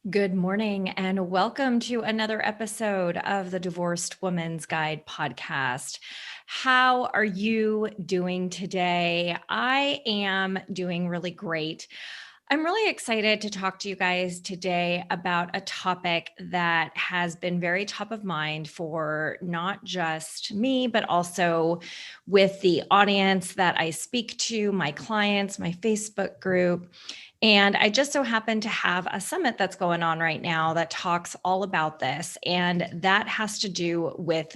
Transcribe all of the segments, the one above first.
Good morning, and welcome to another episode of the Divorced Woman's Guide podcast. How are you doing today? I am doing really great. I'm really excited to talk to you guys today about a topic that has been very top of mind for not just me, but also with the audience that I speak to, my clients, my Facebook group. And I just so happen to have a summit that's going on right now that talks all about this. And that has to do with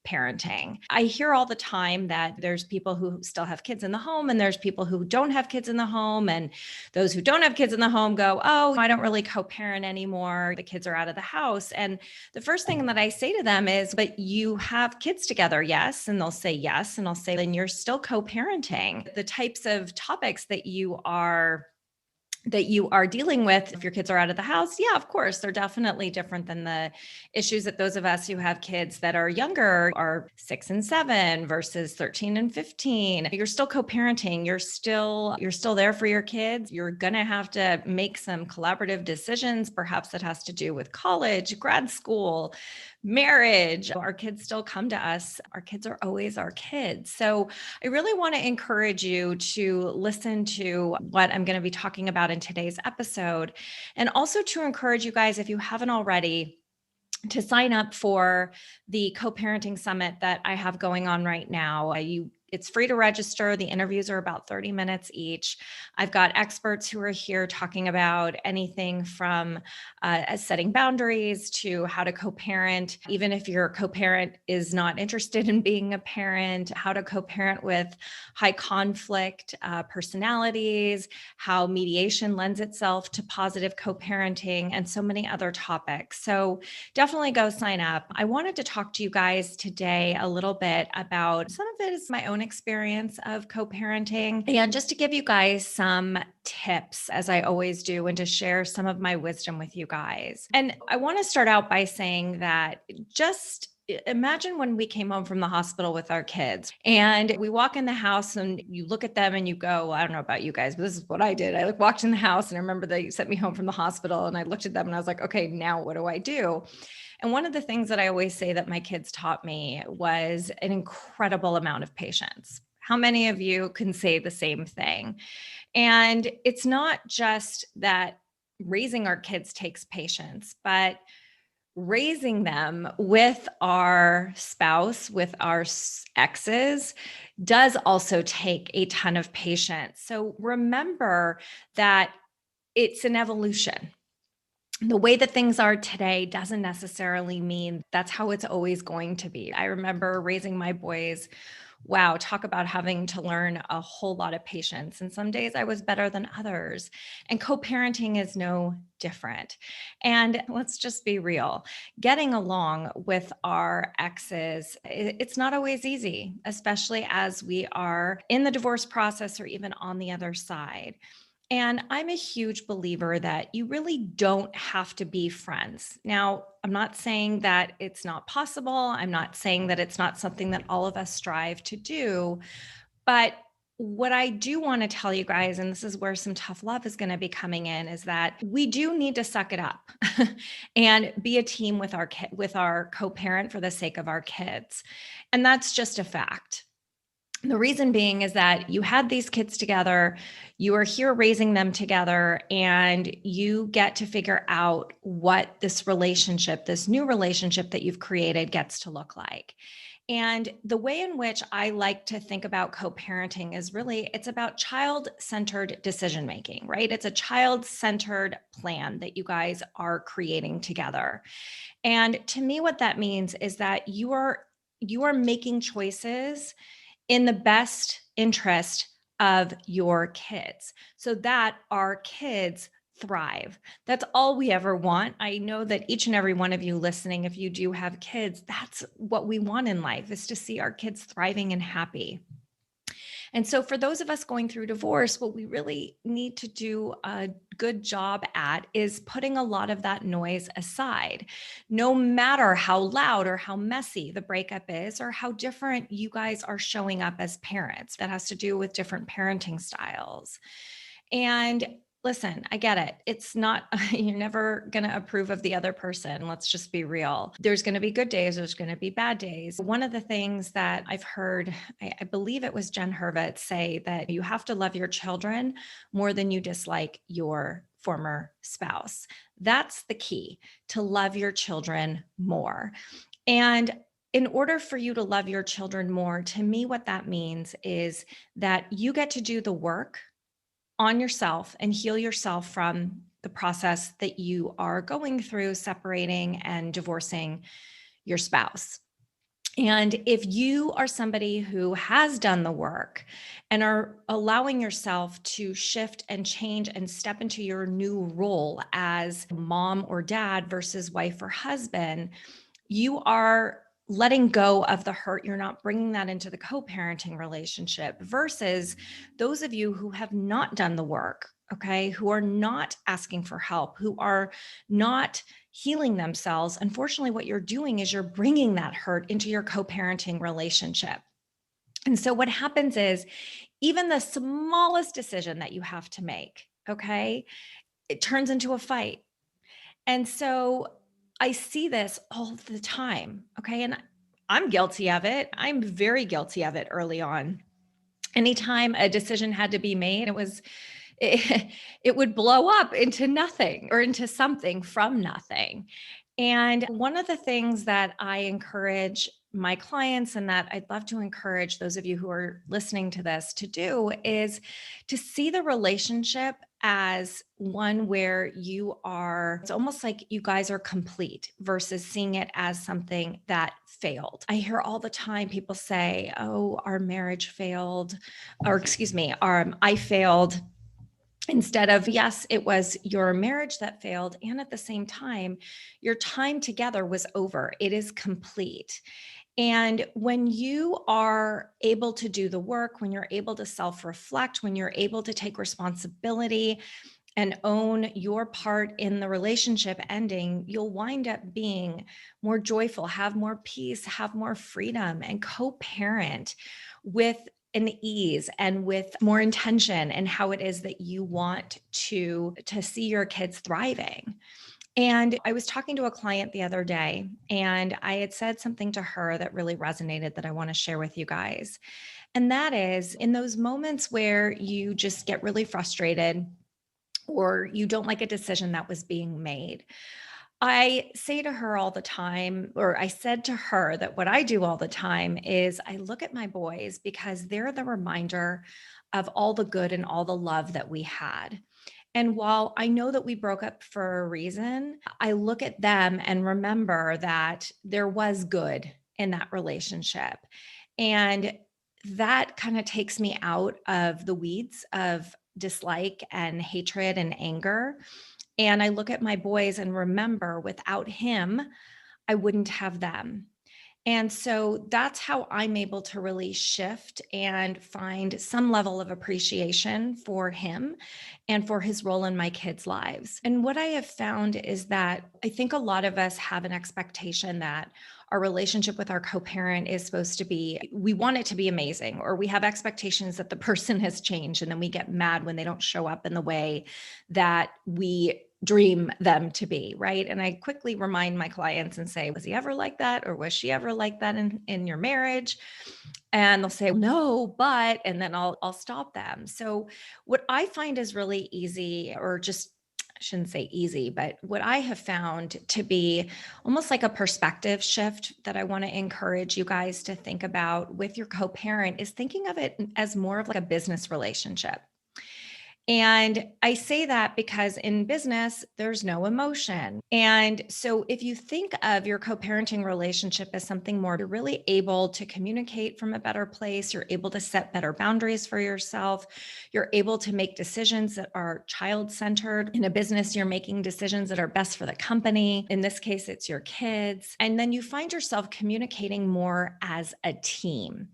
parenting. I hear all the time that there's people who still have kids in the home and there's people who don't have kids in the home. And those who don't have kids in the home go, "Oh, I don't really co parent anymore. The kids are out of the house." And the first thing that I say to them is, "But you have kids together, yes?" And they'll say yes. And I'll say, "Then you're still co parenting." The types of topics that you are dealing with if your kids are out of the house, yeah, of course, they're definitely different than the issues that those of us who have kids that are younger are 6 and 7 versus 13 and 15. You're still co-parenting. You're still there for your kids. You're going to have to make some collaborative decisions. Perhaps that has to do with college, grad school, marriage. Our kids still come to us. Our kids are always our kids. So I really want to encourage you to listen to what I'm going to be talking about in today's episode, and also to encourage you guys, if you haven't already, to sign up for the co-parenting summit that I have going on right now. It's free to register. The interviews are about 30 minutes each. I've got experts who are here talking about anything from setting boundaries to how to co-parent, even if your co-parent is not interested in being a parent, how to co-parent with high conflict personalities, how mediation lends itself to positive co-parenting, and so many other topics. So definitely go sign up. I wanted to talk to you guys today a little bit about some of it is my own experience of co-parenting, and just to give you guys some tips, as I always do, and to share some of my wisdom with you guys. And I want to start out by saying that just imagine when we came home from the hospital with our kids and we walk in the house and you look at them and you go, I don't know about you guys, but this is what I did. I walked in the house and I remember they sent me home from the hospital and I looked at them and I was like, okay, now what do I do? And one of the things that I always say that my kids taught me was an incredible amount of patience. How many of you can say the same thing? And it's not just that raising our kids takes patience, but raising them with our spouse, with our exes, does also take a ton of patience. So remember that it's an evolution. The way that things are today doesn't necessarily mean that's how it's always going to be. I remember raising my boys. Wow, talk about having to learn a whole lot of patience. And some days I was better than others. And co parenting is no different. And let's just be real, getting along with our exes, it's not always easy, especially as we are in the divorce process or even on the other side. And I'm a huge believer that you really don't have to be friends. Now, I'm not saying that it's not possible. I'm not saying that it's not something that all of us strive to do. But what I do want to tell you guys, and this is where some tough love is going to be coming in, is that we do need to suck it up and be a team with our co-parent for the sake of our kids. And that's just a fact. The reason being is that you had these kids together, you are here raising them together, and you get to figure out what this relationship, this new relationship that you've created, gets to look like. And the way in which I like to think about co-parenting is really, it's about child-centered decision making, right? It's a child-centered plan that you guys are creating together. And to me, what that means is that you are making choices in the best interest of your kids so that our kids thrive. That's all we ever want. I know that each and every one of you listening, if you do have kids, that's what we want in life, is to see our kids thriving and happy. And so, for those of us going through divorce, what we really need to do a good job at is putting a lot of that noise aside. No matter how loud or how messy the breakup is, or how different you guys are showing up as parents, that has to do with different parenting styles. And Listen, I get it. It's not, you're never going to approve of the other person. Let's just be real. There's going to be good days, there's going to be bad days. One of the things that I've heard, I believe it was Jen Hurwitz say that you have to love your children more than you dislike your former spouse. That's the key, to love your children more. And in order for you to love your children more, to me, what that means is that you get to do the work on yourself and heal yourself from the process that you are going through separating and divorcing your spouse. And if you are somebody who has done the work and are allowing yourself to shift and change and step into your new role as mom or dad versus wife or husband, you are letting go of the hurt. You're not bringing that into the co-parenting relationship versus those of you who have not done the work, okay, who are not asking for help, who are not healing themselves. Unfortunately, what you're doing is you're bringing that hurt into your co-parenting relationship. And so what happens is even the smallest decision that you have to make, okay, it turns into a fight. And so I see this all the time. Okay. And I'm guilty of it. I'm very guilty of it early on. Anytime a decision had to be made, it, it would blow up into nothing or into something from nothing. And one of the things that I encourage my clients and that I'd love to encourage those of you who are listening to this to do is to see the relationship as one where it's almost like you guys are complete versus seeing it as something that failed. I hear all the time people say, oh, our marriage failed, or excuse me, I failed. Instead of, yes, it was your marriage that failed. And at the same time, your time together was over. It is complete. And when you are able to do the work, when you're able to self reflect, when you're able to take responsibility and own your part in the relationship ending, you'll wind up being more joyful, have more peace, have more freedom, and co parent with an ease and with more intention and how it is that you want to see your kids thriving. And I was talking to a client the other day, and I had said something to her that really resonated that I want to share with you guys. And that is, in those moments where you just get really frustrated or you don't like a decision that was being made, I say to her all the time, or I said to her that what I do all the time is I look at my boys because they're the reminder of all the good and all the love that we had. And while I know that we broke up for a reason, I look at them and remember that there was good in that relationship. And that kind of takes me out of the weeds of dislike and hatred and anger. And I look at my boys and remember without him, I wouldn't have them. And so that's how I'm able to really shift and find some level of appreciation for him and for his role in my kids' lives. And what I have found is that I think a lot of us have an expectation that our relationship with our co-parent is supposed to be, we want it to be amazing, or we have expectations that the person has changed. And then we get mad when they don't show up in the way that we dream them to be, right? And I quickly remind my clients and say, was he ever like that? Or was she ever like that in your marriage? And they'll say, no, but, and then I'll stop them. So what I find is really easy, or just, I shouldn't say easy, but what I have found to be almost like a perspective shift that I want to encourage you guys to think about with your co-parent is thinking of it as more of like a business relationship. And I say that because in business, there's no emotion. And so if you think of your co-parenting relationship as something more, you're really able to communicate from a better place. You're able to set better boundaries for yourself. You're able to make decisions that are child-centered. In a business, you're making decisions that are best for the company. In this case, it's your kids. And then you find yourself communicating more as a team.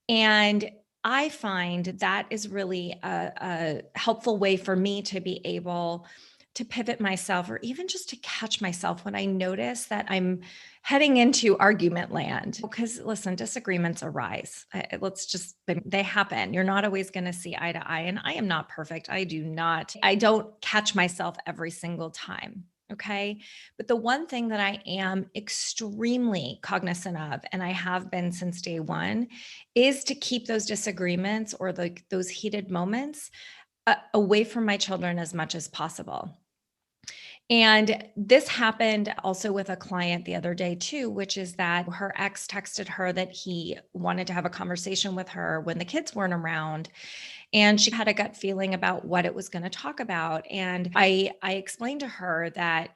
And I find that is really a helpful way for me to be able to pivot myself or even just to catch myself when I notice that I'm heading into argument land. Because listen, disagreements arise. Let's just, they happen. You're not always going to see eye to eye. And I am not perfect. I don't catch myself every single time. Okay. But the one thing that I am extremely cognizant of, and I have been since day one, is to keep those disagreements or those heated moments away from my children as much as possible. And this happened also with a client the other day too, which is that her ex texted her that he wanted to have a conversation with her when the kids weren't around. And she had a gut feeling about what it was going to talk about. And I explained to her that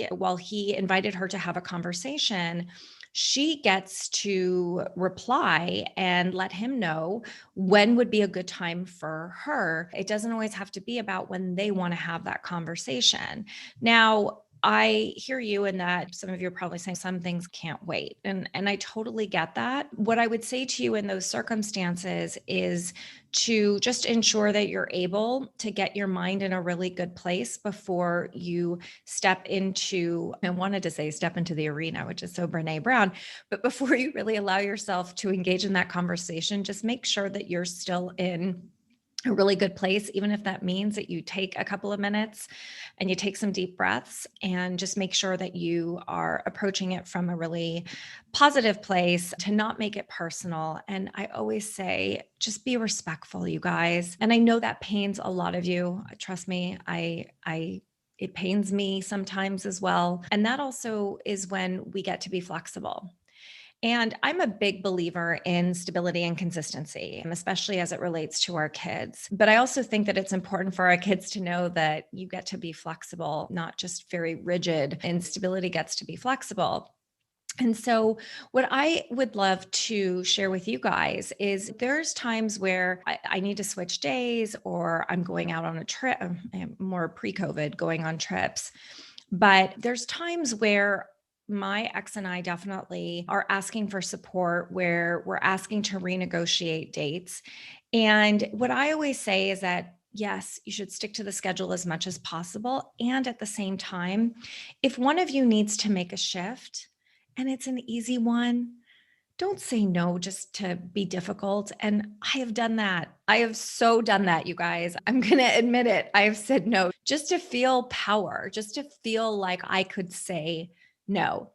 while he invited her to have a conversation, she gets to reply and let him know when would be a good time for her. It doesn't always have to be about when they want to have that conversation. Now, I hear you in that some of you are probably saying some things can't wait. And I totally get that. What I would say to you in those circumstances is to just ensure that you're able to get your mind in a really good place before you step into, I wanted to say step into the arena, which is so Brene Brown, but before you really allow yourself to engage in that conversation, just make sure that you're still in a really good place, even if that means that you take a couple of minutes and you take some deep breaths, and just make sure that you are approaching it from a really positive place to not make it personal. And I always say, just be respectful, you guys. And I know that pains a lot of you. Trust me, it pains me sometimes as well. And that also is when we get to be flexible. And I'm a big believer in stability and consistency, especially as it relates to our kids. But I also think that it's important for our kids to know that you get to be flexible, not just very rigid, and stability gets to be flexible. And so, what I would love to share with you guys is there's times where I need to switch days, or I'm going out on a trip, more pre COVID, going on trips. But there's times where my ex and I definitely are asking for support, where we're asking to renegotiate dates. And what I always say is that, yes, you should stick to the schedule as much as possible. And at the same time, if one of you needs to make a shift and it's an easy one, don't say no just to be difficult. And I have done that. I have so done that, you guys. I'm going to admit it. I have said no just to feel power, just to feel like I could say no.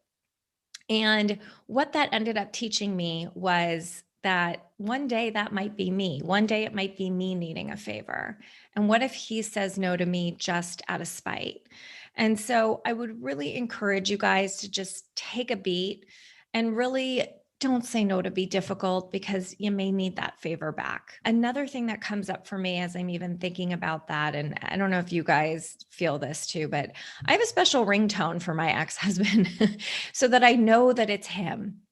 And what that ended up teaching me was that one day that might be me. One day it might be me needing a favor. And what if he says no to me just out of spite? And so I would really encourage you guys to just take a beat and really don't say no to be difficult, because you may need that favor back. Another thing that comes up for me as I'm even thinking about that, and I don't know if you guys feel this too, but I have a special ringtone for my ex-husband so that I know that it's him.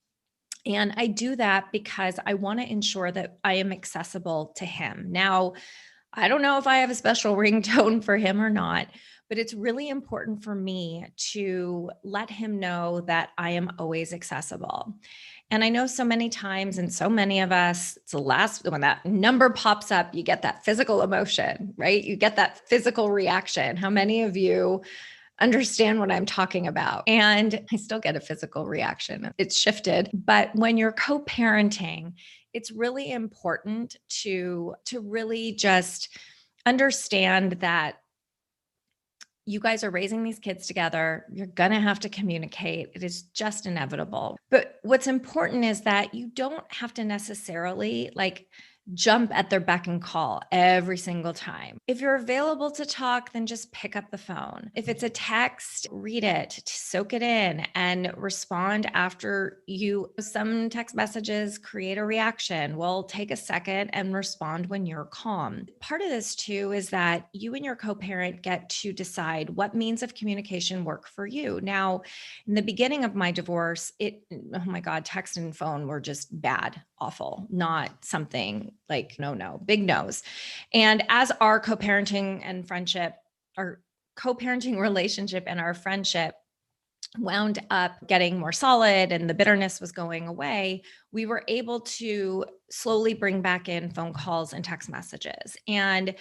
And I do that because I want to ensure that I am accessible to him. Now, I don't know if I have a special ringtone for him or not, but it's really important for me to let him know that I am always accessible. And I know so many times, and so many of us, it's the last, when that number pops up, you get that physical emotion, right? You get that physical reaction. How many of you understand what I'm talking about? And I still get a physical reaction. It's shifted. But when you're co-parenting, it's really important to really just understand that you guys are raising these kids together. You're going to have to communicate. It is just inevitable. But what's important is that you don't have to necessarily jump at their beck and call every single time. If you're available to talk, then just pick up the phone. If it's a text, read it, soak it in, and respond after you. Some text messages create a reaction. Well, take a second and respond when you're calm. Part of this too is that you and your co-parent get to decide what means of communication work for you. Now, in the beginning of my divorce, oh my God, text and phone were just bad, awful, not something like no, big no's. And as our co-parenting relationship and our friendship wound up getting more solid and the bitterness was going away, we were able to slowly bring back in phone calls and text messages. And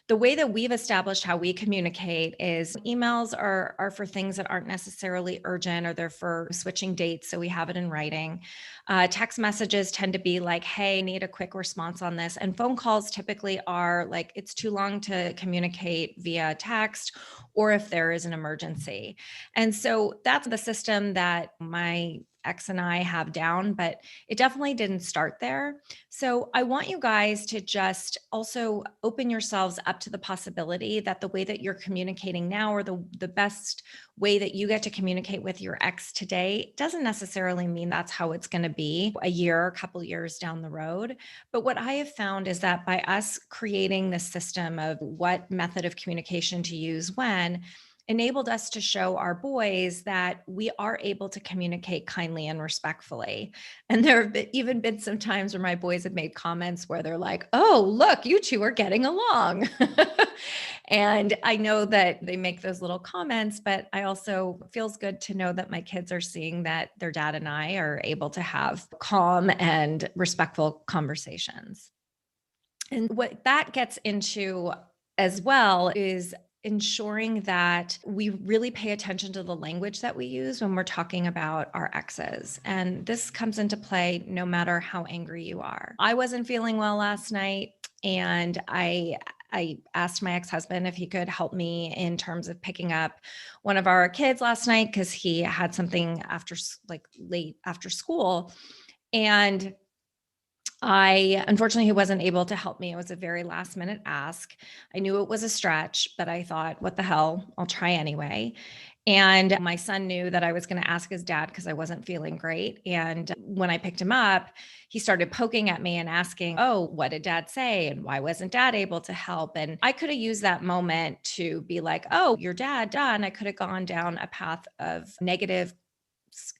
the way that we've established how we communicate is emails are for things that aren't necessarily urgent, or they're for switching dates. So we have it in writing. Text messages tend to be like, hey, need a quick response on this. And phone calls typically are like, it's too long to communicate via text, or if there is an emergency. And so that's the system that my ex and I have down, but it definitely didn't start there. So I want you guys to just also open yourselves up to the possibility that the way that you're communicating now, or the best way that you get to communicate with your ex today, doesn't necessarily mean that's how it's going to be a year, a couple years down the road. But what I have found is that by us creating this system of what method of communication to use when, enabled us to show our boys that we are able to communicate kindly and respectfully. And there have even been some times where my boys have made comments where they're like, oh, look, you two are getting along. And I know that they make those little comments, but I also feels good to know that my kids are seeing that their dad and I are able to have calm and respectful conversations. And what that gets into as well is ensuring that we really pay attention to the language that we use when we're talking about our exes. And this comes into play no matter how angry you are. I wasn't feeling well last night, and I asked my ex-husband if he could help me in terms of picking up one of our kids last night because he had something after, like, late after school. And unfortunately, he wasn't able to help me. It was a very last minute ask. I knew it was a stretch, but I thought, what the hell? I'll try anyway. And my son knew that I was going to ask his dad because I wasn't feeling great. And when I picked him up, he started poking at me and asking, oh, what did dad say? And why wasn't dad able to help? And I could have used that moment to be like, oh, your dad, done. I could have gone down a path of negative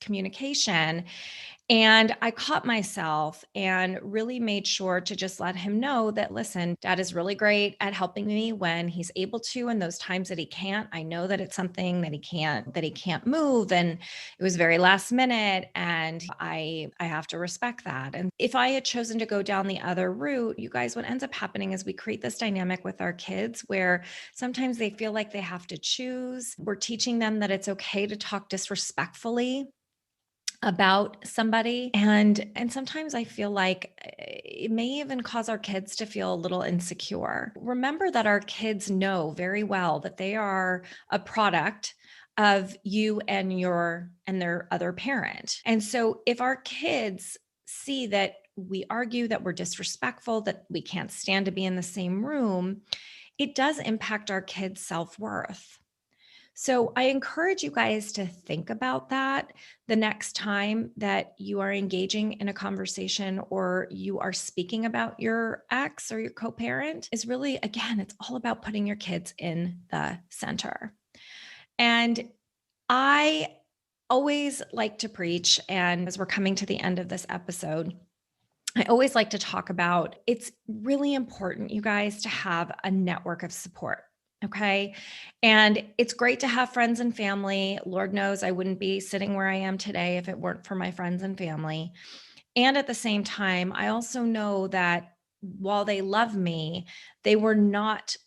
communication. And I caught myself and really made sure to just let him know that, listen, dad is really great at helping me when he's able to, and those times that he can't, I know that it's something that he can't move. And it was very last minute, and I have to respect that. And if I had chosen to go down the other route, you guys, what ends up happening is we create this dynamic with our kids where sometimes they feel like they have to choose. We're teaching them that it's okay to talk disrespectfully about somebody, and sometimes I feel like it may even cause our kids to feel a little insecure. Remember that our kids know very well that they are a product of you and their other parent. And so if our kids see that we argue, that we're disrespectful, that we can't stand to be in the same room, it does impact our kids' self-worth. So I encourage you guys to think about that the next time that you are engaging in a conversation or you are speaking about your ex or your co-parent. Is really, again, it's all about putting your kids in the center. And I always like to preach, and as we're coming to the end of this episode, I always like to talk about, it's really important, you guys, to have a network of support. Okay. And it's great to have friends and family. Lord knows I wouldn't be sitting where I am today if it weren't for my friends and family. And at the same time, I also know that while they love me, they were not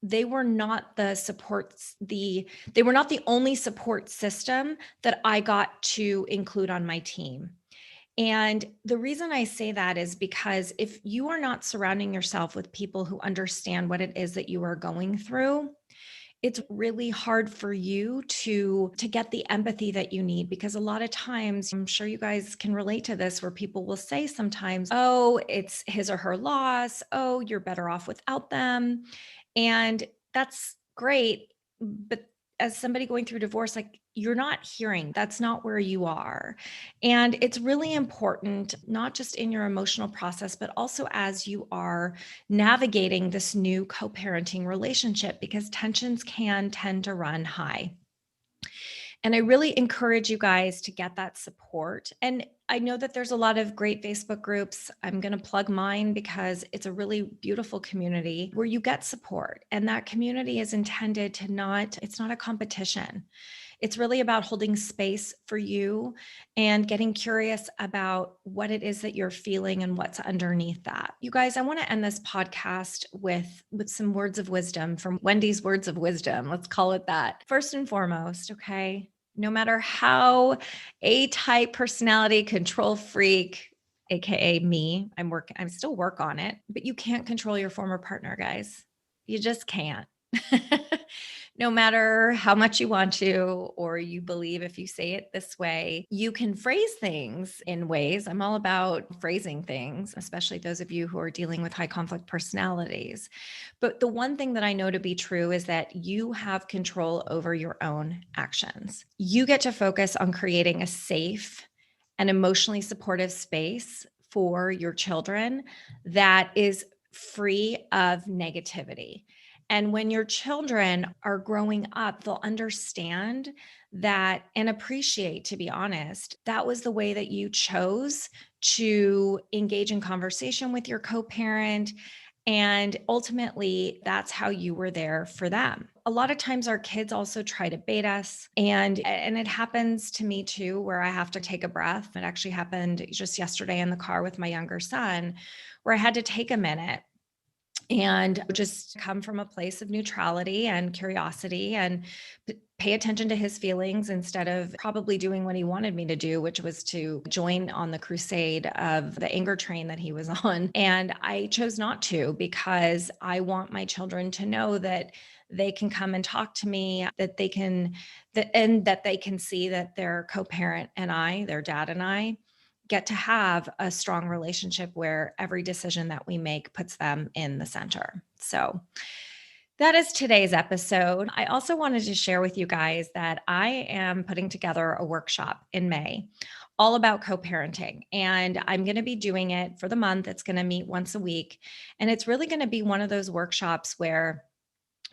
the supports they were not the only support system that I got to include on my team. And the reason I say that is because if you are not surrounding yourself with people who understand what it is that you are going through, it's really hard for you to get the empathy that you need, because a lot of times, I'm sure you guys can relate to this, where people will say sometimes, oh, it's his or her loss, oh, you're better off without them. And that's great, but as somebody going through divorce, like, you're not hearing, that's not where you are. And it's really important, not just in your emotional process, but also as you are navigating this new co-parenting relationship, because tensions can tend to run high. And I really encourage you guys to get that support. And I know that there's a lot of great Facebook groups. I'm going to plug mine because it's a really beautiful community where you get support. And that community is intended to it's not a competition. It's really about holding space for you and getting curious about what it is that you're feeling and what's underneath that. You guys, I want to end this podcast with some words of wisdom from Wendy's Words of Wisdom. Let's call it that. First and foremost, okay? No matter how A-type personality, control freak, AKA me, I'm still work on it, but you can't control your former partner, guys. You just can't. No matter how much you want to, or you believe if you say it this way, you can phrase things in ways. I'm all about phrasing things, especially those of you who are dealing with high conflict personalities. But the one thing that I know to be true is that you have control over your own actions. You get to focus on creating a safe and emotionally supportive space for your children that is free of negativity. And when your children are growing up, they'll understand that and appreciate, to be honest, that was the way that you chose to engage in conversation with your co-parent. And ultimately, that's how you were there for them. A lot of times our kids also try to bait us. And it happens to me too, where I have to take a breath. It actually happened just yesterday in the car with my younger son, where I had to take a minute and just come from a place of neutrality and curiosity and pay attention to his feelings instead of probably doing what he wanted me to do, which was to join on the crusade of the anger train that he was on. And I chose not to because I want my children to know that they can come and talk to me, that they can see that their co-parent and I, their dad and I, get to have a strong relationship where every decision that we make puts them in the center. So that is today's episode. I also wanted to share with you guys that I am putting together a workshop in May all about co-parenting. And I'm going to be doing it for the month. It's going to meet once a week. And it's really going to be one of those workshops where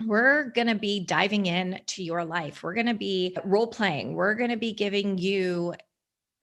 we're going to be diving in to your life. We're going to be role playing. We're going to be giving you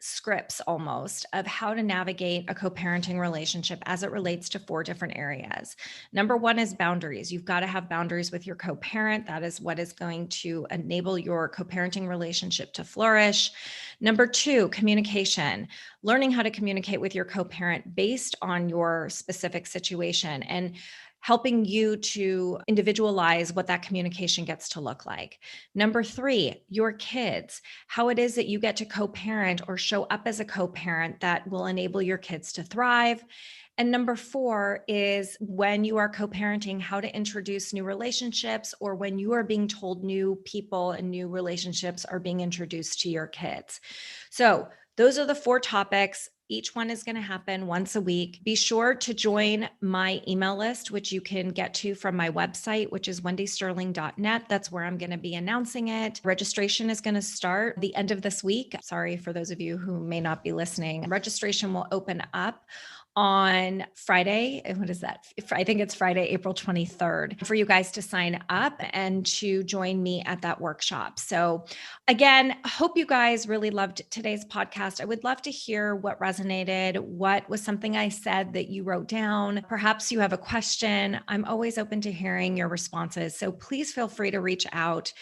scripts almost of how to navigate a co-parenting relationship as it relates to 4 different areas. Number 1 is boundaries. You've got to have boundaries with your co-parent. That is what is going to enable your co-parenting relationship to flourish. Number 2, communication. Learning how to communicate with your co-parent based on your specific situation and helping you to individualize what that communication gets to look like. Number 3, your kids, how it is that you get to co-parent or show up as a co-parent that will enable your kids to thrive. And number 4 is when you are co-parenting, how to introduce new relationships, or when you are being told new people and new relationships are being introduced to your kids. So those are the 4 topics. Each one is going to happen once a week. Be sure to join my email list, which you can get to from my website, which is wendysterling.net. That's where I'm going to be announcing it. Registration is going to start the end of this week. Sorry for those of you who may not be listening. Registration will open up on Friday. What is that? I think it's Friday, April 23rd, for you guys to sign up and to join me at that workshop. So again, hope you guys really loved today's podcast. I would love to hear what resonated, what was something I said that you wrote down. Perhaps you have a question. I'm always open to hearing your responses. So please feel free to reach out.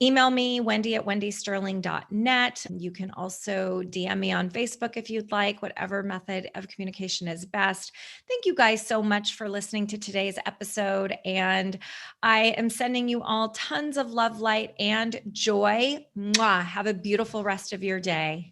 Email me, wendy@wendysterling.net. You can also DM me on Facebook if you'd like, whatever method of communication is best. Thank you guys so much for listening to today's episode. And I am sending you all tons of love, light, and joy. Mwah. Have a beautiful rest of your day.